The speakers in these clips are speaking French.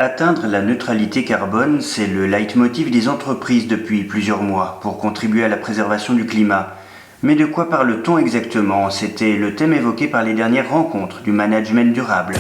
Atteindre la neutralité carbone, c'est le leitmotiv des entreprises depuis plusieurs mois pour contribuer à la préservation du climat. Mais de quoi parle-t-on exactement? C'était le thème évoqué par les dernières rencontres du management durable.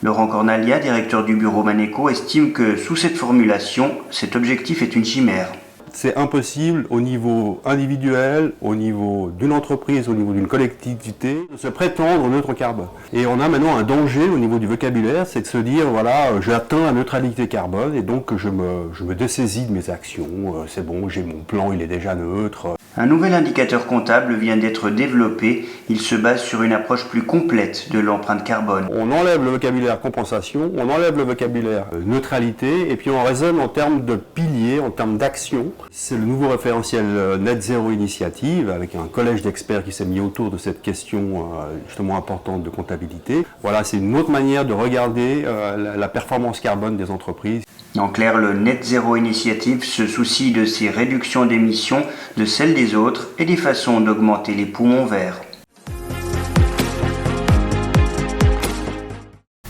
Laurent Cornalia, directeur du bureau Maneco, estime que sous cette formulation, cet objectif est une chimère. C'est impossible au niveau individuel, au niveau d'une entreprise, au niveau d'une collectivité, de se prétendre neutre carbone. Et on a maintenant un danger au niveau du vocabulaire, c'est de se dire, voilà, j'atteins la neutralité carbone et donc je me dessaisis de mes actions, c'est bon, j'ai mon plan, il est déjà neutre. Un nouvel indicateur comptable vient d'être développé. Il se base sur une approche plus complète de l'empreinte carbone. On enlève le vocabulaire compensation, on enlève le vocabulaire neutralité, et puis on raisonne en termes de piliers, en termes d'action. C'est le nouveau référentiel Net Zero Initiative, avec un collège d'experts qui s'est mis autour de cette question justement importante de comptabilité. Voilà, c'est une autre manière de regarder la performance carbone des entreprises. En clair, le Net Zero Initiative se soucie de ces réductions d'émissions, de celles des autres et des façons d'augmenter les poumons verts.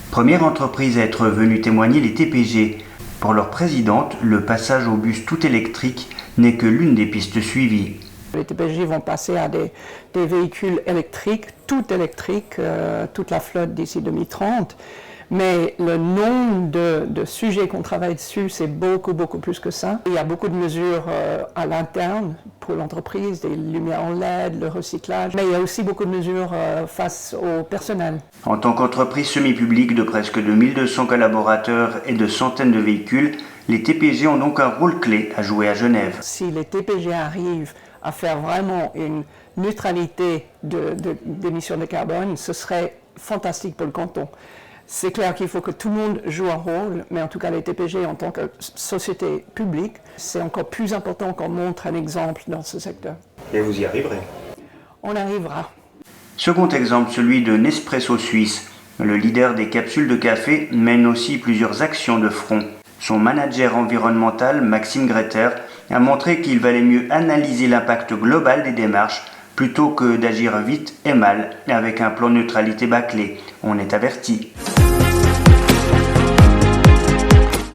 Première entreprise à être venue témoigner, les TPG. Pour leur présidente, le passage au bus tout électrique n'est que l'une des pistes suivies. Les TPG vont passer à des véhicules électriques, tout électriques, toute la flotte d'ici 2030. Mais le nombre de sujets qu'on travaille dessus, c'est beaucoup plus que ça. Il y a beaucoup de mesures à l'interne pour l'entreprise, des lumières en LED, le recyclage. Mais il y a aussi beaucoup de mesures face au personnel. En tant qu'entreprise semi-publique de presque 2200 collaborateurs et de centaines de véhicules, les TPG ont donc un rôle clé à jouer à Genève. Si les TPG arrivent à faire vraiment une neutralité d'émissions de carbone, ce serait fantastique pour le canton. C'est clair qu'il faut que tout le monde joue un rôle, mais en tout cas les TPG en tant que société publique, c'est encore plus important qu'on montre un exemple dans ce secteur. Et vous y arriverez? On arrivera. Second exemple, celui de Nespresso Suisse. Le leader des capsules de café mène aussi plusieurs actions de front. Son manager environnemental, Maxime Greter, a montré qu'il valait mieux analyser l'impact global des démarches plutôt que d'agir vite et mal avec un plan neutralité bâclé. On est averti.